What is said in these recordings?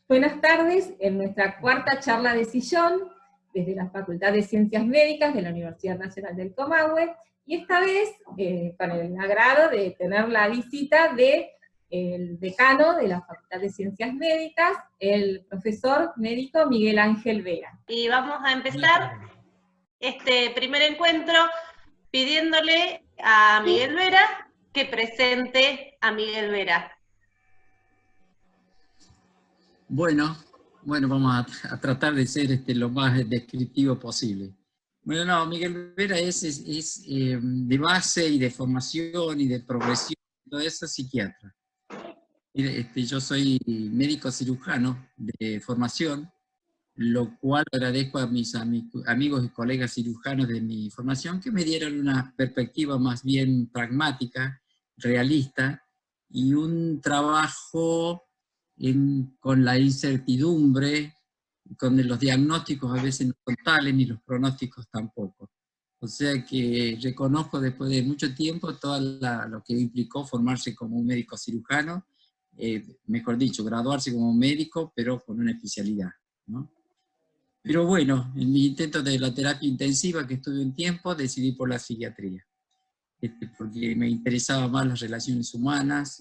Buenas tardes, en nuestra cuarta charla de sillón, desde la Facultad de Ciencias Médicas de la Universidad Nacional del Comahue, y esta vez con el agrado de tener la visita del decano de la Facultad de Ciencias Médicas, el profesor médico Miguel Ángel Vera. Y vamos a empezar este primer encuentro pidiéndole a Miguel Vera que presente a Miguel Vera. Bueno, vamos a tratar de ser lo más descriptivo posible. Bueno, no, Miguel Vera es de base y de formación y de progresión, todo eso, psiquiatra. Yo soy médico cirujano de formación, lo cual agradezco a mis amigos y colegas cirujanos de mi formación que me dieron una perspectiva más bien pragmática, realista, y un trabajo con la incertidumbre, con los diagnósticos a veces no son tales, ni los pronósticos tampoco. O sea que reconozco después de mucho tiempo todo lo que implicó formarse como un médico cirujano, mejor dicho, graduarse como médico, pero con una especialidad, ¿no? Pero bueno, en mi intento de la terapia intensiva, que estuve un tiempo, decidí por la psiquiatría. Porque me interesaban más las relaciones humanas,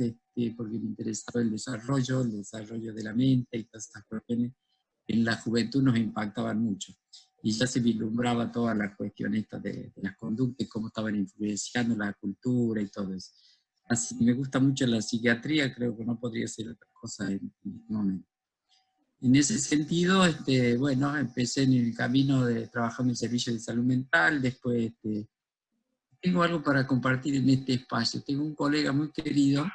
porque me interesaba el desarrollo de la mente y todas estas cuestiones en la juventud nos impactaban mucho. Y ya se vislumbraba toda la cuestión esta de las conductas, cómo estaban influenciando la cultura y todo eso. Así que me gusta mucho la psiquiatría, creo que no podría ser otra cosa en este momento. En ese sentido, bueno, empecé en el camino de trabajar en el servicio de salud mental, después tengo algo para compartir en este espacio. Tengo un colega muy querido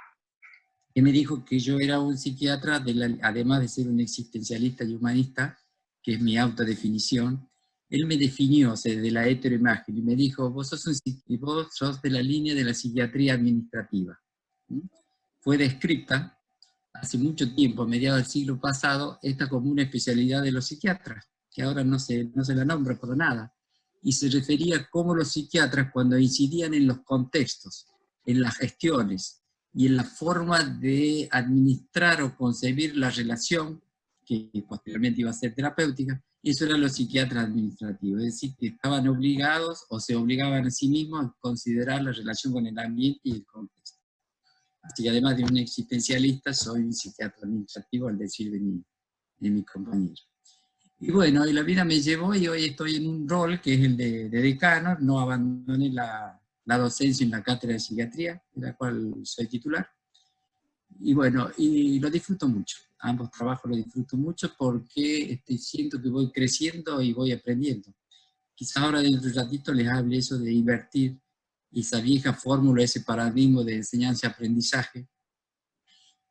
que me dijo que yo era un psiquiatra, además de ser un existencialista y humanista, que es mi autodefinición. Él me definió, o sea, de la heteroimagen, y me dijo, vos sos de la línea de la psiquiatría administrativa. Fue descrita hace mucho tiempo, a mediados del siglo pasado, esta como una especialidad de los psiquiatras, que ahora no se la nombra por nada. Y se refería a cómo los psiquiatras, cuando incidían en los contextos, en las gestiones y en la forma de administrar o concebir la relación, que posteriormente iba a ser terapéutica, eso eran los psiquiatras administrativos, es decir, que estaban obligados o se obligaban a sí mismos a considerar la relación con el ambiente y el contexto. Así que además de un existencialista, soy un psiquiatra administrativo, al decir de mi compañero. Y bueno, y la vida me llevó y hoy estoy en un rol que es el de decano, no abandoné la docencia en la cátedra de psiquiatría, de la cual soy titular. Y bueno, y lo disfruto mucho, ambos trabajos lo disfruto mucho porque siento que voy creciendo y voy aprendiendo. Quizás ahora dentro de un ratito les hable eso de invertir esa vieja fórmula, ese paradigma de enseñanza-aprendizaje,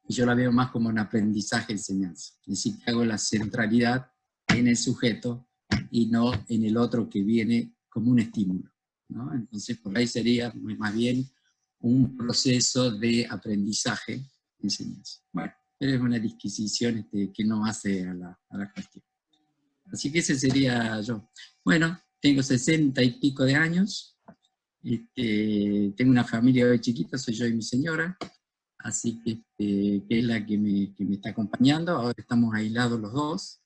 y yo la veo más como un aprendizaje-enseñanza. Es decir, que hago la centralidad en el sujeto y no en el otro que viene como un estímulo, ¿no? Entonces, por ahí sería más bien un proceso de aprendizaje-enseñanza. Bueno, pero es una disquisición que no hace a la cuestión. Así que ese sería yo. Bueno, tengo 60 y pico de años, tengo una familia hoy chiquita, soy yo y mi señora, así que es la que me está acompañando. Ahora estamos aislados los dos.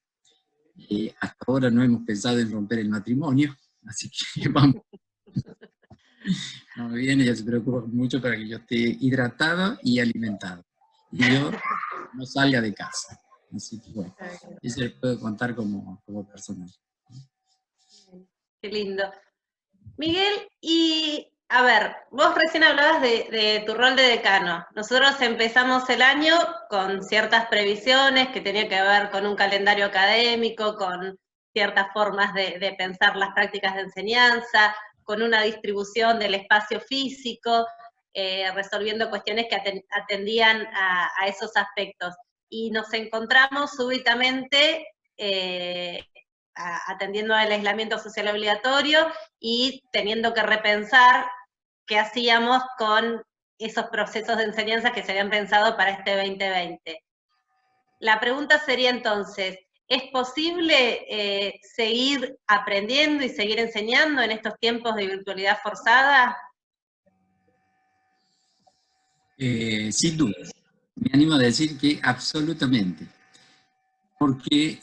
Hasta ahora no hemos pensado en romper el matrimonio, así que vamos. No me viene, ella se preocupa mucho para que yo esté hidratado y alimentado. Y yo no salga de casa. Así que bueno, eso le puedo contar como personal. Qué lindo. Miguel, y a ver, vos recién hablabas de tu rol de decano. Nosotros empezamos el año con ciertas previsiones que tenían que ver con un calendario académico, con ciertas formas de pensar las prácticas de enseñanza, con una distribución del espacio físico, resolviendo cuestiones que atendían a esos aspectos. Y nos encontramos súbitamente atendiendo al aislamiento social obligatorio y teniendo que repensar qué hacíamos con esos procesos de enseñanza que se habían pensado para este 2020. La pregunta sería entonces, ¿es posible seguir aprendiendo y seguir enseñando en estos tiempos de virtualidad forzada? Sin duda. Me animo a decir que absolutamente. porque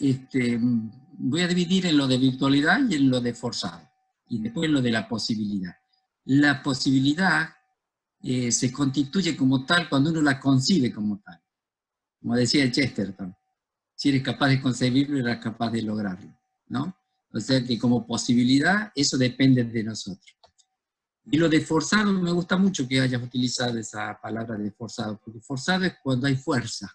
voy a dividir en lo de virtualidad y en lo de forzado, y después en lo de la posibilidad. La posibilidad se constituye como tal cuando uno la concibe como tal. Como decía Chesterton, si eres capaz de concebirlo, eres capaz de lograrlo, ¿no? O sea que como posibilidad, eso depende de nosotros. Y lo de forzado, me gusta mucho que hayas utilizado esa palabra de forzado, porque forzado es cuando hay fuerza,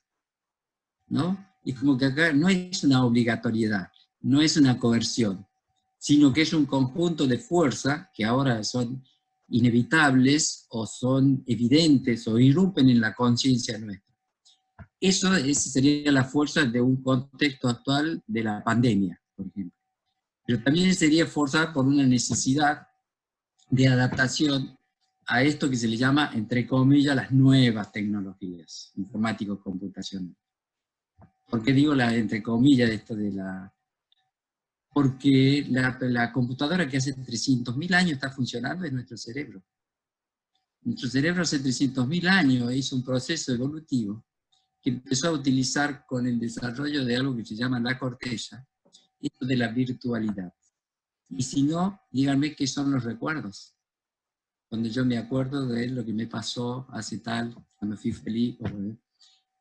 ¿no? Y como que acá no es una obligatoriedad, no es una coerción, sino que es un conjunto de fuerzas que ahora son inevitables o son evidentes o irrumpen en la conciencia nuestra. Eso sería la fuerza de un contexto actual de la pandemia, por ejemplo. Pero también sería forzada por una necesidad de adaptación a esto que se le llama, entre comillas, las nuevas tecnologías informático-computacionales. ¿Por qué digo entre comillas esto de la...? Porque la computadora que hace 300.000 años está funcionando es nuestro cerebro. Nuestro cerebro hace 300.000 años hizo un proceso evolutivo que empezó a utilizar con el desarrollo de algo que se llama la corteza, esto de la virtualidad. Y si no, díganme qué son los recuerdos. Cuando yo me acuerdo de lo que me pasó hace tal, cuando fui feliz,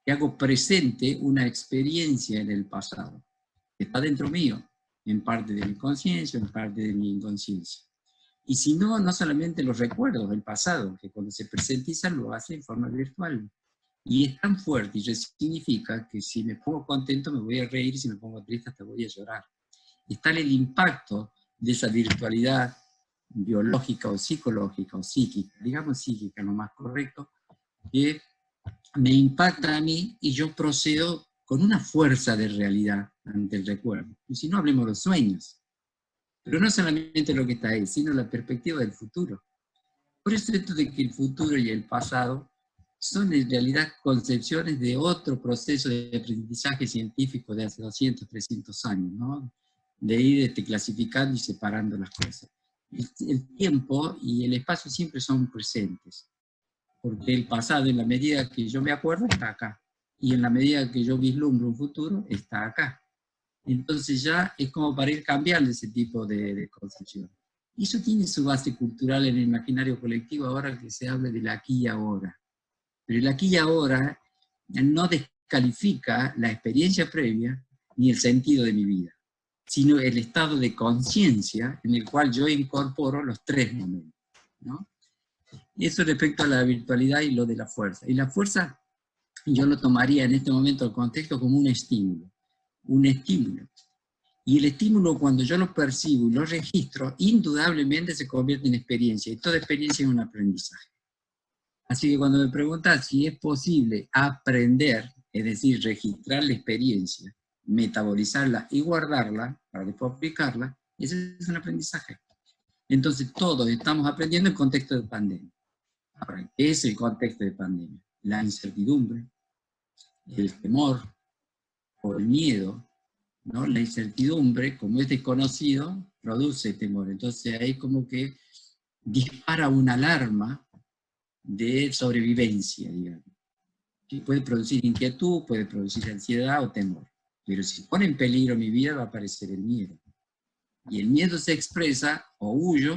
que hago presente una experiencia en el pasado, que está dentro mío, en parte de mi conciencia, en parte de mi inconsciencia. Y si no, no solamente los recuerdos del pasado, que cuando se presentizan lo hace en forma virtual. Y es tan fuerte y significa que si me pongo contento me voy a reír, y si me pongo triste hasta voy a llorar. Es tal el impacto de esa virtualidad biológica o psicológica o psíquica, digamos psíquica, lo más correcto, que me impacta a mí y yo procedo con una fuerza de realidad ante el recuerdo. Y si no, hablemos de los sueños. Pero no solamente lo que está ahí, sino la perspectiva del futuro. Por eso esto de que el futuro y el pasado son en realidad concepciones de otro proceso de aprendizaje científico de hace 200, 300 años, ¿no? De ir clasificando y separando las cosas. El tiempo y el espacio siempre son presentes, porque el pasado, en la medida que yo me acuerdo, está acá, y en la medida que yo vislumbro un futuro, está acá. Entonces ya es como para ir cambiando ese tipo de concepción. Y eso tiene su base cultural en el imaginario colectivo ahora que se habla del aquí y ahora. Pero el aquí y ahora no descalifica la experiencia previa ni el sentido de mi vida, sino el estado de conciencia en el cual yo incorporo los tres momentos, ¿no? Y eso respecto a la virtualidad y lo de la fuerza. Y la fuerza yo lo tomaría en este momento el contexto como un estímulo. Un estímulo. Y el estímulo, cuando yo lo percibo y lo registro, indudablemente se convierte en experiencia, y toda experiencia es un aprendizaje. Así que cuando me preguntas si es posible aprender, es decir, registrar la experiencia, metabolizarla y guardarla, para después aplicarla, ese es un aprendizaje. Entonces todos estamos aprendiendo en contexto de pandemia. Ahora, ¿qué es el contexto de pandemia? La incertidumbre, el temor, o el miedo, ¿no? La incertidumbre, como es desconocido, produce temor. Entonces ahí como que dispara una alarma de sobrevivencia, digamos. ¿Sí? Puede producir inquietud, puede producir ansiedad o temor. Pero si pone en peligro mi vida, va a aparecer el miedo. Y el miedo se expresa, o huyo,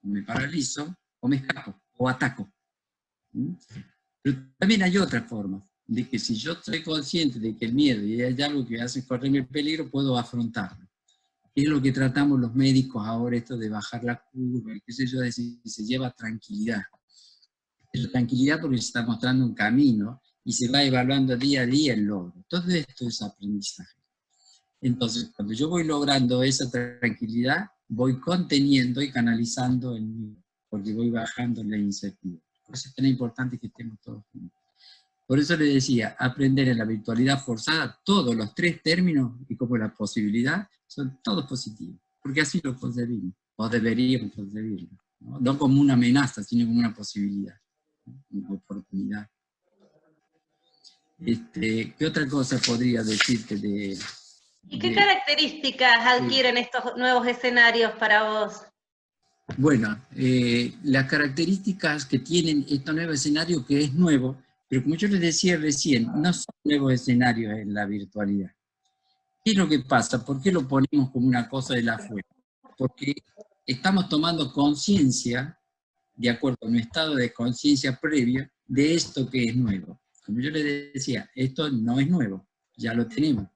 o me paralizo, o me escapo, o ataco. ¿Mm? Pero también hay otra forma, de que si yo soy consciente de que el miedo y hay algo que hace correrme el peligro, puedo afrontarlo. Es lo que tratamos los médicos ahora, esto de bajar la curva, qué sé yo, decir, se lleva tranquilidad. Es tranquilidad porque se está mostrando un camino y se va evaluando día a día el logro. Todo esto es aprendizaje. Entonces, cuando yo voy logrando esa tranquilidad, voy conteniendo y canalizando el miedo, porque voy bajando la incertidumbre. Por eso es tan importante que estemos todos juntos. Por eso le decía, aprender en la virtualidad forzada, todos los tres términos, y como la posibilidad, son todos positivos, porque así lo concebimos, o deberíamos concebirlo, ¿no? No como una amenaza, sino como una posibilidad, ¿no? Una oportunidad. ¿Qué otra cosa podría decirte de...? ¿Y qué características adquieren estos nuevos escenarios para vos? Bueno, las características que tienen estos nuevos escenarios, que es nuevo, pero como yo les decía recién, no son nuevos escenarios en la virtualidad. ¿Qué es lo que pasa? ¿Por qué lo ponemos como una cosa de la afuera? Porque estamos tomando conciencia, de acuerdo a un estado de conciencia previo, de esto que es nuevo. Como yo les decía, esto no es nuevo, ya lo tenemos.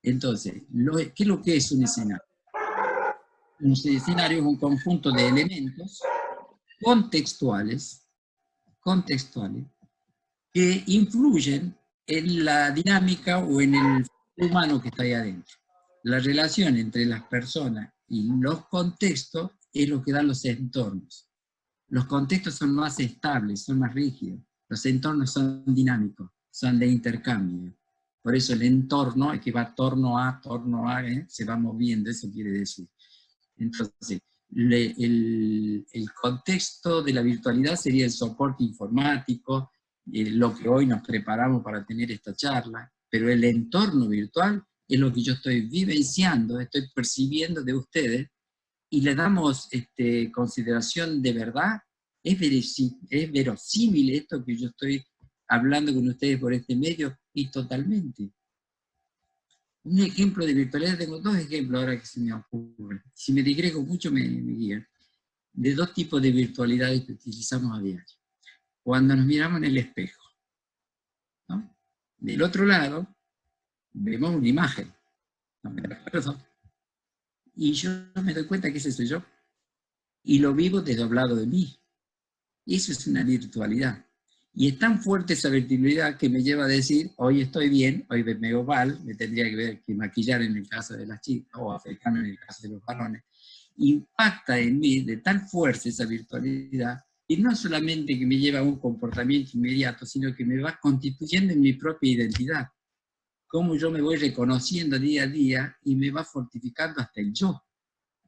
Entonces, ¿qué es lo que es un escenario? Un escenario es un conjunto de elementos contextuales que influyen en la dinámica o en el humano que está ahí adentro. La relación entre las personas y los contextos es lo que dan los entornos. Los contextos son más estables, son más rígidos. Los entornos son dinámicos, son de intercambio. Por eso el entorno es que va torno a, se va moviendo, eso quiere decir. Entonces, el contexto de la virtualidad sería el soporte informático, lo que hoy nos preparamos para tener esta charla, pero el entorno virtual es lo que yo estoy vivenciando, estoy percibiendo de ustedes, y le damos consideración de verdad. ¿Es verosímil esto que yo estoy hablando con ustedes por este medio? Y totalmente. Un ejemplo de virtualidad, tengo dos ejemplos ahora que se me ocurren. Si me digrego mucho me guían. De dos tipos de virtualidades que utilizamos a diario. Cuando nos miramos en el espejo, ¿no? Del otro lado, vemos una imagen. No me acuerdo. Y yo me doy cuenta que ese soy yo. Y lo vivo desdoblado de mí. Eso es una virtualidad. Y es tan fuerte esa virtualidad que me lleva a decir, hoy estoy bien, hoy me veo mal, me tendría que maquillar en el caso de las chicas, o afeitarme en el caso de los varones. Impacta en mí de tal fuerza esa virtualidad, y no solamente que me lleva a un comportamiento inmediato, sino que me va constituyendo en mi propia identidad. Cómo yo me voy reconociendo día a día, y me va fortificando hasta el yo,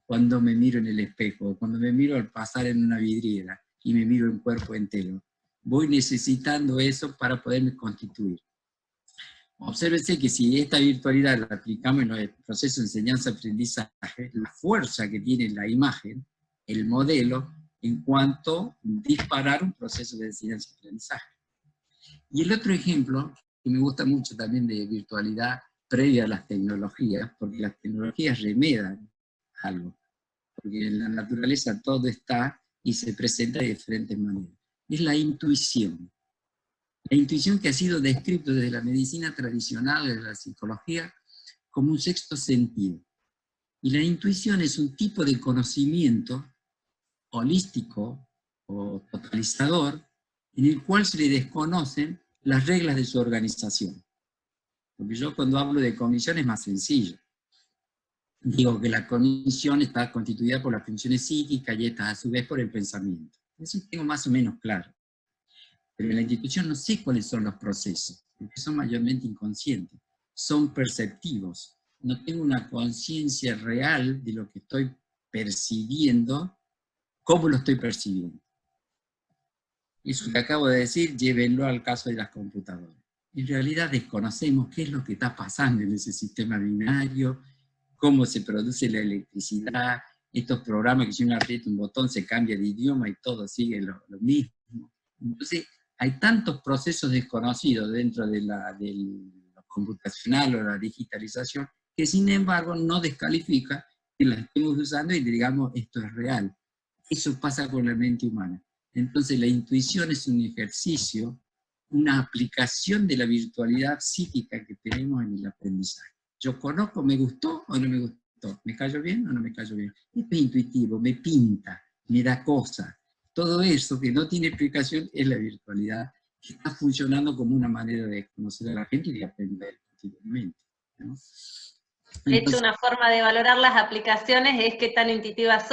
cuando me miro en el espejo, cuando me miro al pasar en una vidriera, y me miro en cuerpo entero. Voy necesitando eso para poderme constituir. Obsérvese que si esta virtualidad la aplicamos en el proceso de enseñanza-aprendizaje, la fuerza que tiene la imagen, el modelo, en cuanto a disparar un proceso de enseñanza-aprendizaje. Y el otro ejemplo, que me gusta mucho también de virtualidad previa a las tecnologías, porque las tecnologías remedan algo, porque en la naturaleza todo está y se presenta de diferentes maneras. Es la intuición. La intuición que ha sido descrita desde la medicina tradicional, desde la psicología, como un sexto sentido. Y la intuición es un tipo de conocimiento holístico o totalizador en el cual se le desconocen las reglas de su organización. Porque yo cuando hablo de cognición es más sencillo. Digo que la cognición está constituida por las funciones psíquicas y estas a su vez por el pensamiento. Eso tengo más o menos claro. Pero en la institución no sé cuáles son los procesos, porque son mayormente inconscientes, son perceptivos. No tengo una conciencia real de lo que estoy percibiendo, cómo lo estoy percibiendo. Eso que acabo de decir, llévenlo al caso de las computadoras. En realidad desconocemos qué es lo que está pasando en ese sistema binario, cómo se produce la electricidad, estos programas que si uno aprieta un botón se cambia de idioma y todo sigue lo mismo. Entonces, hay tantos procesos desconocidos dentro de lo computacional o la digitalización que sin embargo no descalifica que la estemos usando y digamos esto es real. Eso pasa con la mente humana. Entonces la intuición es un ejercicio, una aplicación de la virtualidad psíquica que tenemos en el aprendizaje. Yo conozco, ¿me gustó o no me gustó? ¿Me cayó bien o no me cayó bien? Esto es intuitivo, me pinta, me da cosa. Todo eso que no tiene explicación es la virtualidad, que está funcionando como una manera de conocer a la gente y de aprender continuamente, ¿no? De hecho, una forma de valorar las aplicaciones es qué tan intuitivas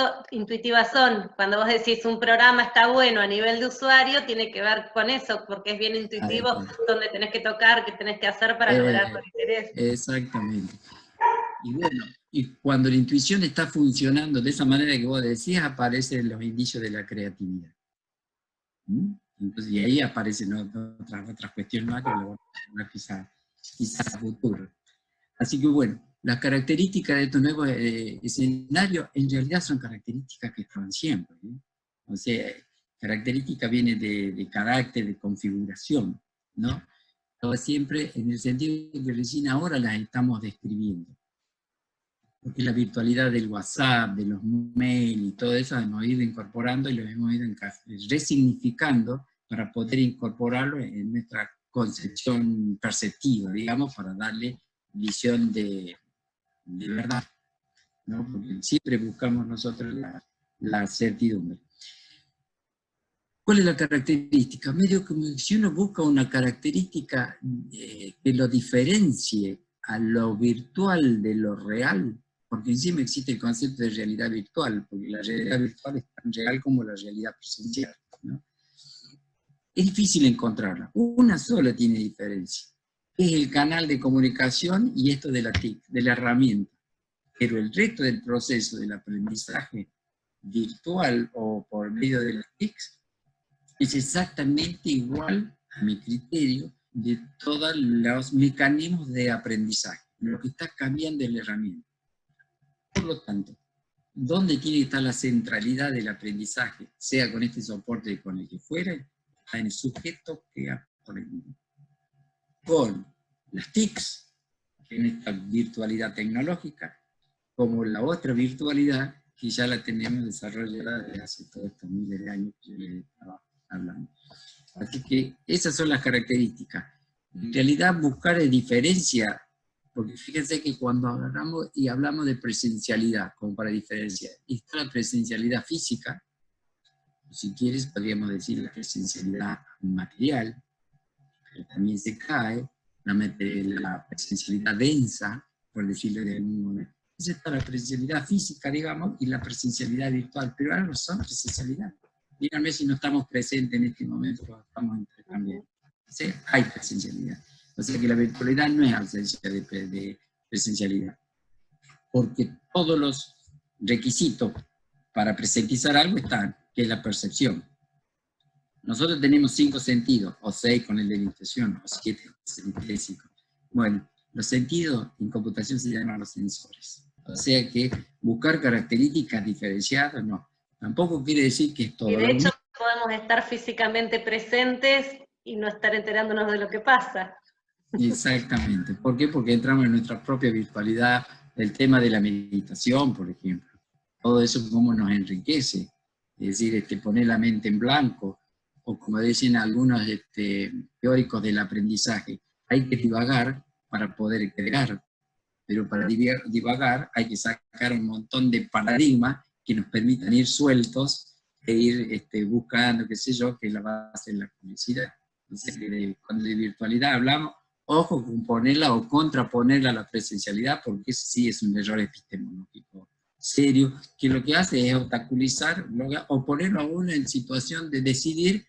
son. Cuando vos decís un programa está bueno a nivel de usuario, tiene que ver con eso, porque es bien intuitivo dónde tenés que tocar, qué tenés que hacer para lograr tu interés. Exactamente. Y bueno, y cuando la intuición está funcionando de esa manera que vos decías, aparecen los indicios de la creatividad. Entonces, y ahí aparecen otras cuestiones más que lo vamos a hablar quizás a futuro. Así que bueno, las características de estos nuevos escenarios en realidad son características que estaban siempre, ¿eh? O sea, característica viene de carácter, de configuración, ¿no? pero siempre en el sentido de que recién ahora las estamos describiendo. Porque la virtualidad del WhatsApp, de los mails y todo eso hemos ido incorporando y lo hemos ido resignificando para poder incorporarlo en nuestra concepción perceptiva, digamos, para darle visión de verdad, ¿no? Porque siempre buscamos nosotros la certidumbre. ¿Cuál es la característica? Medio como si uno busca una característica que lo diferencie a lo virtual de lo real, porque encima existe el concepto de realidad virtual, porque la realidad virtual es tan real como la realidad presencial, ¿no? Es difícil encontrarla. Una sola tiene diferencia. Es el canal de comunicación y esto de la TIC, de la herramienta. Pero el resto del proceso del aprendizaje virtual o por medio de las TICs es exactamente igual, a mi criterio, de todos los mecanismos de aprendizaje. Lo que está cambiando es la herramienta. Por lo tanto, ¿dónde tiene que estar la centralidad del aprendizaje? Sea con este soporte con el que fuere, está en el sujeto que aprende. Con las TICs, que en esta virtualidad tecnológica, como la otra virtualidad, que ya la tenemos desarrollada desde hace todos estos miles de años que yo les estaba hablando. Así que esas son las características. En realidad buscar diferencia, porque fíjense que cuando hablamos de presencialidad, como para diferenciar, está la presencialidad física, si quieres podríamos decir la presencialidad material, pero también se cae, la presencialidad densa, por decirlo de algún modo. Esa está la presencialidad física, digamos, y la presencialidad virtual, pero ahora no son presencialidad. Díganme si no estamos presentes en este momento, cuando estamos intercambiando. ¿Sí? Hay presencialidad. O sea que la virtualidad no es ausencia de presencialidad. Porque todos los requisitos para presentizar algo están, que es la percepción. Nosotros tenemos 5 sentidos, o 6 con el de la intuición, o 7 con el sinestésico. Bueno, los sentidos en computación se llaman los sensores. O sea que buscar características diferenciadas, no. Tampoco quiere decir que es todo. Y de hecho podemos estar físicamente presentes y no estar enterándonos de lo que pasa. Exactamente. ¿Por qué? Porque entramos en nuestra propia virtualidad, el tema de la meditación, por ejemplo. Todo eso cómo nos enriquece. Es decir, poner la mente en blanco, o como dicen algunos teóricos del aprendizaje, hay que divagar para poder crear, pero para divagar hay que sacar un montón de paradigmas que nos permitan ir sueltos e ir buscando, qué sé yo, que es la base de la publicidad. Entonces, cuando de virtualidad hablamos, ojo con ponerla o contraponerla a la presencialidad, porque eso sí es un error epistemológico serio, que lo que hace es obstaculizar o ponerlo a uno en situación de decidir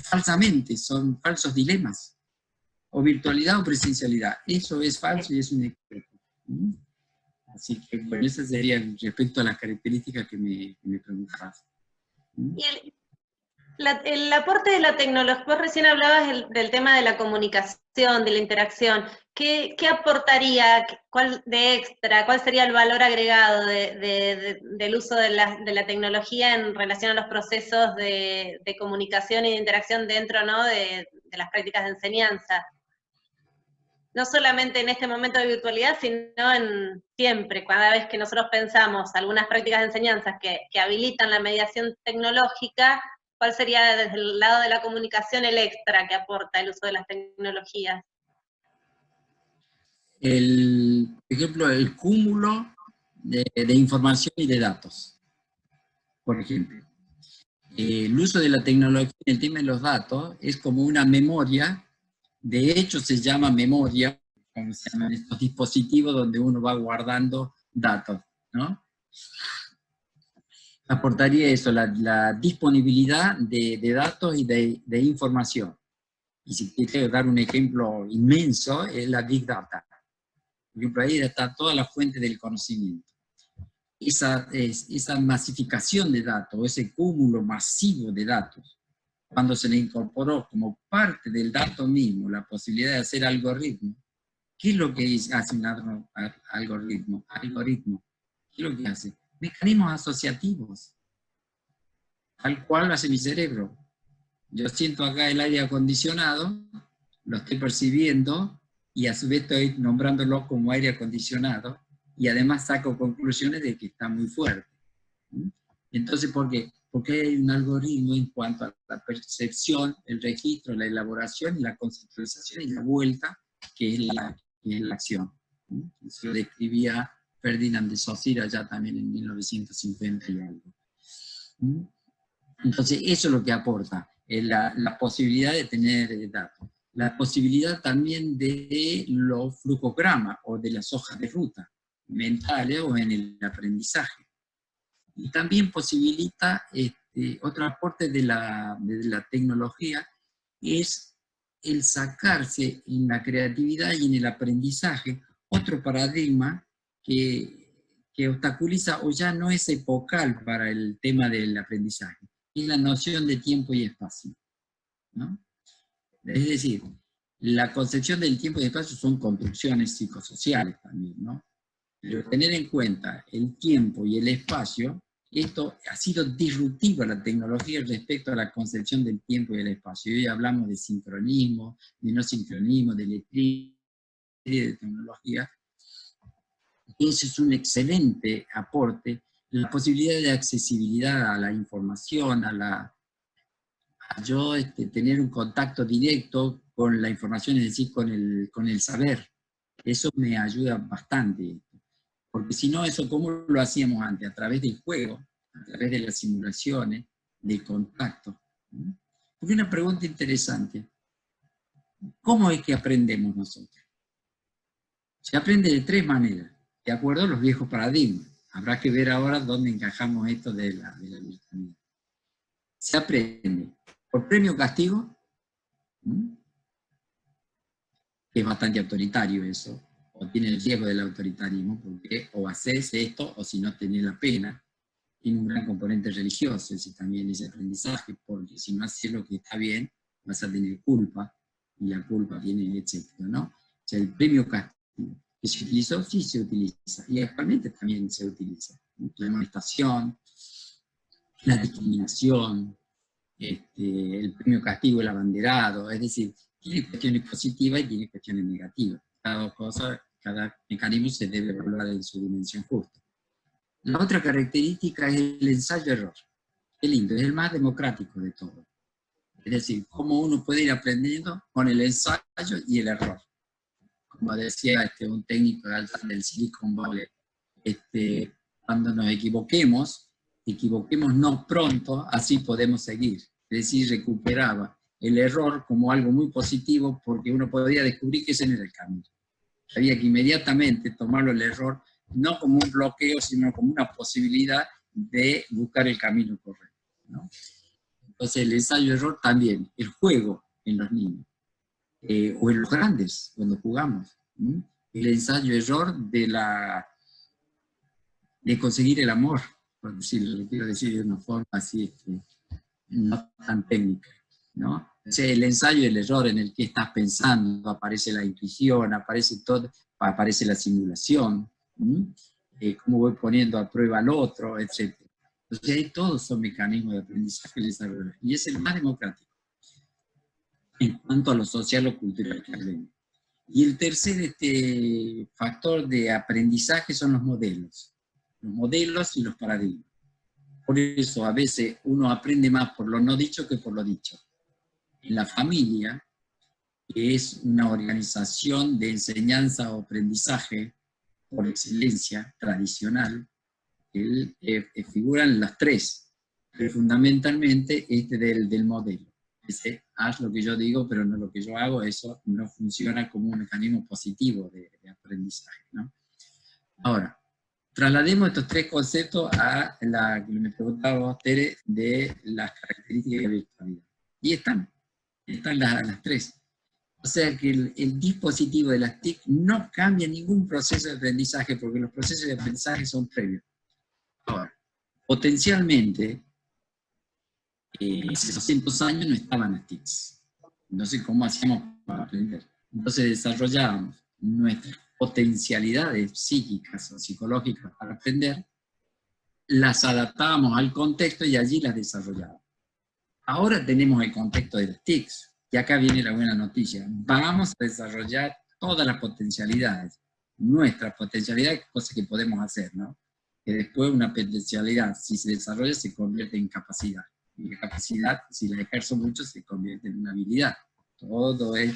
falsamente, son falsos dilemas, o virtualidad o presencialidad. Eso es falso y es un experto. Así que, bueno, esas serían respecto a las características que me preguntabas. Y el aporte de la tecnología, vos recién hablabas del tema de la comunicación, de la interacción. ¿Qué aportaría, cuál de extra, cuál sería el valor agregado del uso de la tecnología en relación a los procesos de comunicación y de interacción dentro, ¿no?, de las prácticas de enseñanza? No solamente en este momento de virtualidad, sino en siempre, cada vez que nosotros pensamos algunas prácticas de enseñanza que habilitan la mediación tecnológica, ¿cuál sería desde el lado de la comunicación el extra que aporta el uso de las tecnologías? Por ejemplo, el cúmulo de información y de datos. Por ejemplo, el uso de la tecnología en el tema de los datos es como una memoria. De hecho, se llama memoria, como se llaman estos dispositivos donde uno va guardando datos, ¿no? Aportaría eso, la disponibilidad de datos y de información. Y si quiero dar un ejemplo inmenso, es la Big Data. Por ejemplo, ahí está toda la fuente del conocimiento. Esa masificación de datos, ese cúmulo masivo de datos, cuando se le incorporó como parte del dato mismo la posibilidad de hacer algoritmos, ¿qué es lo que hace un algoritmo? ¿Qué es lo que hace? Mecanismos asociativos, tal cual hace mi cerebro. Yo siento acá el aire acondicionado, lo estoy percibiendo y a su vez estoy nombrándolo como aire acondicionado y además saco conclusiones de que está muy fuerte. Entonces, ¿por qué? Porque hay un algoritmo en cuanto a la percepción, el registro, la elaboración y la conceptualización y la vuelta, que es la acción. Eso lo describía Ferdinand de Saussure ya también en 1950 y algo. Entonces, eso es lo que aporta, la posibilidad de tener datos. La posibilidad también de los flujogramas o de las hojas de ruta mentales o en el aprendizaje. Y también posibilita otro aporte de la tecnología, es el sacarse en la creatividad y en el aprendizaje otro paradigma que obstaculiza o ya no es epocal para el tema del aprendizaje, es la noción de tiempo y espacio, ¿no? Es decir, la concepción del tiempo y espacio son construcciones psicosociales también, ¿no? Pero tener en cuenta el tiempo y el espacio, esto ha sido disruptivo a la tecnología respecto a la concepción del tiempo y el espacio. Hoy hablamos de sincronismo, de no sincronismo, de electricidad, de tecnología. Ese es un excelente aporte, la posibilidad de accesibilidad a la información, a yo tener un contacto directo con la información, es decir, con el saber. Eso me ayuda bastante. Porque si no, eso ¿cómo lo hacíamos antes? A través del juego, a través de las simulaciones, del contacto. Porque una pregunta interesante. ¿Cómo es que aprendemos nosotros? Se aprende de tres maneras, de acuerdo a los viejos paradigmas. Habrá que ver ahora dónde encajamos esto de la virtualidad. Se aprende por premio castigo, que es bastante autoritario eso, o tiene el riesgo del autoritarismo, porque o haces esto, o si no tenés la pena. Tiene un gran componente religioso, ese también ese aprendizaje, porque si no haces lo que está bien, vas a tener culpa, y la culpa viene, etcétera, ¿no? O sea, el premio castigo, que se utilizó, sí se utiliza, y actualmente también se utiliza. La amonestación, la discriminación, el premio castigo, el abanderado, es decir, tiene cuestiones positivas y tiene cuestiones negativas. Cada mecanismo se debe evaluar en su dimensión justa. La otra característica es el ensayo-error. Qué lindo, es el más democrático de todo. Es decir, cómo uno puede ir aprendiendo con el ensayo y el error. Como decía un técnico del Silicon Valley, cuando nos equivoquémonos pronto, así podemos seguir. Es decir, recuperaba el error como algo muy positivo porque uno podía descubrir que ese no era el camino. Había que inmediatamente tomarlo el error, no como un bloqueo, sino como una posibilidad de buscar el camino correcto, ¿no? Entonces el ensayo-error también, el juego en los niños, o en los grandes, cuando jugamos, el ensayo-error de conseguir el amor, por decirlo, lo quiero decir de una forma así, no tan técnica, ¿no? O sea, el ensayo y el error en el que estás pensando, aparece la intuición, aparece todo, aparece la simulación, cómo voy poniendo a prueba al otro, etc. Entonces ahí todos son mecanismos de aprendizaje y es el más democrático en cuanto a lo social o cultural que hablemos. Y el tercer factor de aprendizaje son los modelos y los paradigmas. Por eso a veces uno aprende más por lo no dicho que por lo dicho. En la familia, que es una organización de enseñanza o aprendizaje por excelencia tradicional, figuran las tres, pero fundamentalmente del modelo. Haz lo que yo digo, pero no lo que yo hago, eso no funciona como un mecanismo positivo de aprendizaje, ¿no? Ahora, traslademos estos tres conceptos a la que me preguntaba Tere de las características de la virtualidad. Y están las tres. O sea que el dispositivo de las TIC no cambia ningún proceso de aprendizaje, porque los procesos de aprendizaje son previos. Ahora, potencialmente, hace 200 años no estaban las TICs. Entonces, ¿cómo hacíamos para aprender? Entonces desarrollábamos nuestras potencialidades psíquicas o psicológicas para aprender, las adaptábamos al contexto y allí las desarrollábamos. Ahora tenemos el contexto de las TICs, Y acá viene la buena noticia. Vamos a desarrollar todas las potencialidades. Nuestras potencialidades, cosas que podemos hacer, ¿no? Que después una potencialidad, si se desarrolla, se convierte en capacidad. Y la capacidad, si la ejerzo mucho, se convierte en una habilidad. Todo es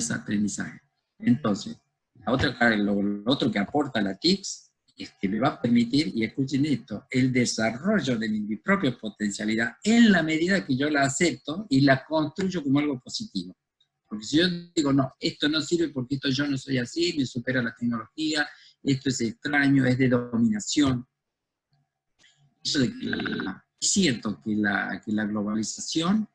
aprendizaje. Entonces, lo otro que aporta la TICS es que me va a permitir, y escuchen esto, el desarrollo de mi propia potencialidad en la medida que yo la acepto y la construyo como algo positivo. Porque si yo digo, no, esto no sirve porque esto yo no soy así, me supera la tecnología, esto es extraño, es de dominación. Eso de que es cierto que la globalización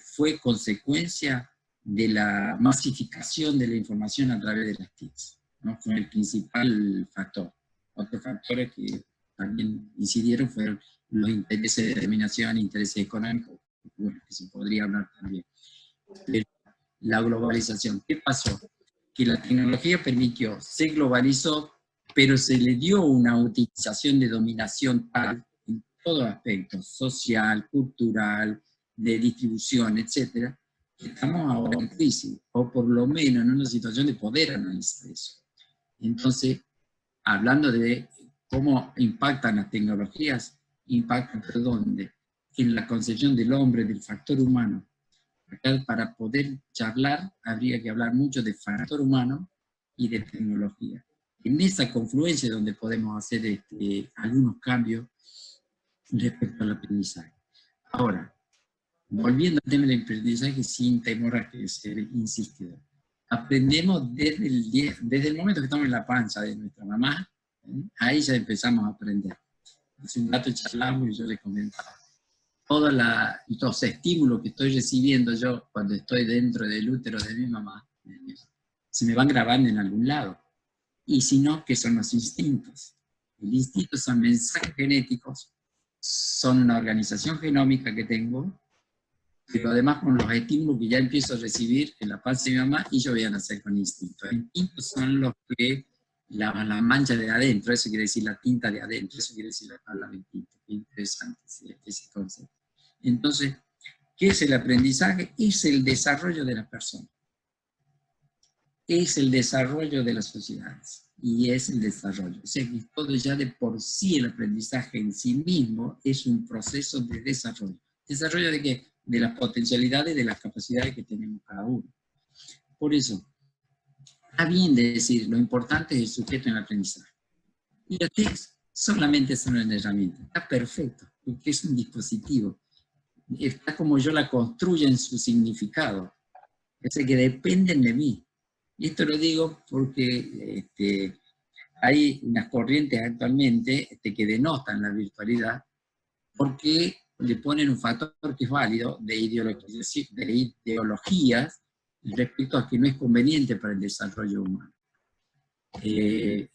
fue consecuencia de la masificación de la información a través de las TICs, ¿no? Fue el principal factor. Otros factores que también incidieron fueron los intereses de dominación, intereses económicos, bueno, que se podría hablar también. Pero la globalización, ¿qué pasó? Que la tecnología permitió, se globalizó, pero se le dio una utilización de dominación tal, en todo aspecto, social, cultural, de distribución, etcétera, que estamos ahora en crisis, o por lo menos en una situación de poder analizar eso. Entonces, hablando de cómo impactan las tecnologías, impactan, ¿pero dónde? En la concepción del hombre, del factor humano. Acá, para poder charlar, habría que hablar mucho de factor humano y de tecnología. En esa confluencia es donde podemos hacer algunos cambios respecto al aprendizaje. Ahora, volviendo al tema del aprendizaje, sin temor a que ser insistidor. Aprendemos desde el momento que estamos en la panza de nuestra mamá, ahí ya empezamos a aprender. Hace un rato charlamos y yo le comentaba. Todos los estímulos que estoy recibiendo yo cuando estoy dentro del útero de mi mamá, se me van grabando en algún lado. Y si no, ¿qué son los instintos? El instinto son mensajes genéticos, son una organización genómica que tengo, pero además con los estímulos que ya empiezo a recibir en la panza de mi mamá, y yo voy a nacer con instintos. Los instintos son los que, la mancha de adentro, eso quiere decir la tinta de adentro, eso quiere decir la palabra de instinto. Qué interesante ese concepto. Entonces, ¿qué es el aprendizaje? Es el desarrollo de la persona. Es el desarrollo de las sociedades. Y es el desarrollo. O sea, que todo ya de por sí, el aprendizaje en sí mismo es un proceso de desarrollo. ¿Desarrollo de qué? De las potencialidades, de las capacidades que tenemos cada uno. Por eso, está bien de decir, lo importante es el sujeto en el aprendizaje. Y las TICs solamente son una herramienta. Está perfecto, porque es un dispositivo. Está como yo la construyo en su significado. Es que dependen de mí. Y esto lo digo porque hay unas corrientes actualmente que denotan la virtualidad porque le ponen un factor que es válido de ideologías respecto a que no es conveniente para el desarrollo humano. Es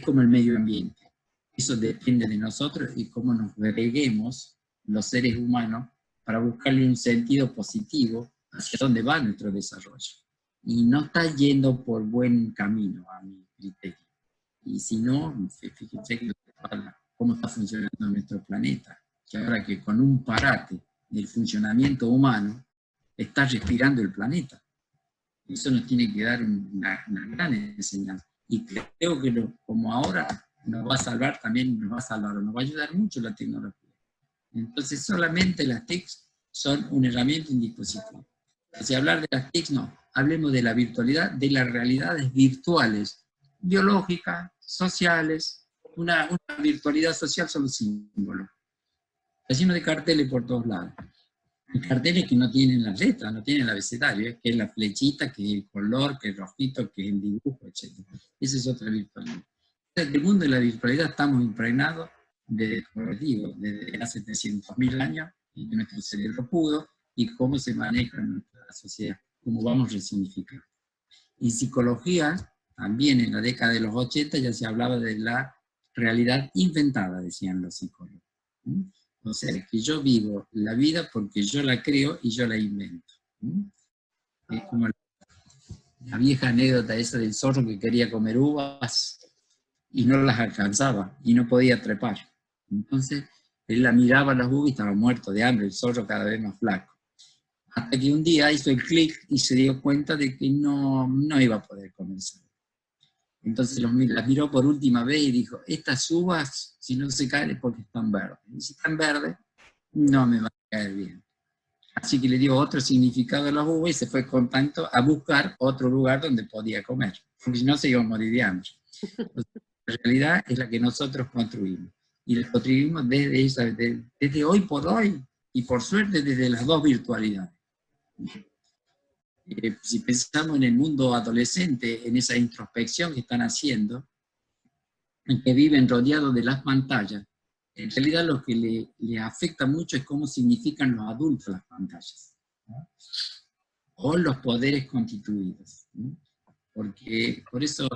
como el medio ambiente. Eso depende de nosotros y cómo nos reguemos los seres humanos para buscarle un sentido positivo hacia dónde va nuestro desarrollo. Y no está yendo por buen camino, a mi criterio. Y si no, fíjense cómo está funcionando nuestro planeta. Que ahora que con un parate del funcionamiento humano, está respirando el planeta. Eso nos tiene que dar una gran enseñanza. Y creo que como ahora nos va a salvar, también nos va a salvar, o nos va a ayudar mucho la tecnología. Entonces solamente las TICs son una herramienta, un dispositivo. Si hablar de las TICs, no. Hablemos de la virtualidad, de las realidades virtuales, biológicas, sociales. Una virtualidad social son los símbolos. Está lleno de carteles por todos lados. Carteles que no tienen las letras, no tienen el abecedario, que es la flechita, que es el color, que es el rojito, que es el dibujo, etc. Esa es otra virtualidad. En el mundo de la virtualidad estamos impregnados desde hace 300.000 años, y que nuestro cerebro pudo, y cómo se maneja en nuestra sociedad, cómo vamos a resignificar. En psicología, también en la década de los 80 ya se hablaba de la realidad inventada, decían los psicólogos. O sea, que yo vivo la vida porque yo la creo y yo la invento. Es como la vieja anécdota esa del zorro que quería comer uvas y no las alcanzaba y no podía trepar. Entonces, él la miraba a las uvas y estaba muerto de hambre, el zorro cada vez más flaco. Hasta que un día hizo el clic y se dio cuenta de que no iba a poder comenzar. Entonces las miró por última vez y dijo, estas uvas, si no se caen es porque están verdes. Y si están verdes, no me van a caer bien. Así que le dio otro significado a las uvas y se fue contento a buscar otro lugar donde podía comer, porque si no se iba a morir de hambre. Entonces, la realidad es la que nosotros construimos. Y la construimos desde hoy por hoy, y por suerte desde las dos virtualidades. Si pensamos en el mundo adolescente, en esa introspección que están haciendo, en que viven rodeados de las pantallas, en realidad lo que le afecta mucho es cómo significan los adultos las pantallas, ¿no? O los poderes constituidos, ¿no? Porque por eso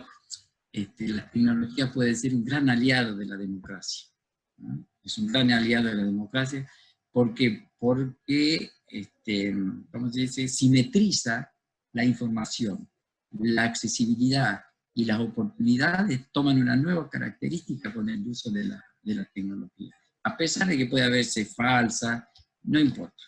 la tecnología puede ser un gran aliado de la democracia, ¿no? Es un gran aliado de la democracia porque ¿cómo se dice? Simetriza la información, la accesibilidad y las oportunidades toman una nueva característica con el uso de la tecnología. A pesar de que puede haberse falsa, no importa.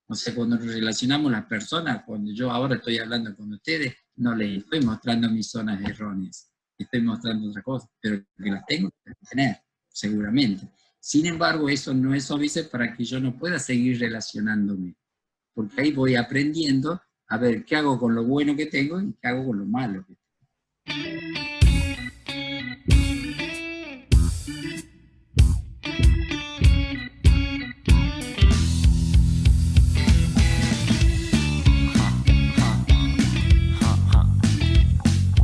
O sea, cuando nos relacionamos las personas, cuando yo ahora estoy hablando con ustedes, no les estoy mostrando mis zonas erróneas, estoy mostrando otra cosa, pero que las tengo que tener, seguramente. Sin embargo, eso no es óbice para que yo no pueda seguir relacionándome, porque ahí voy aprendiendo a ver qué hago con lo bueno que tengo y qué hago con lo malo que tengo.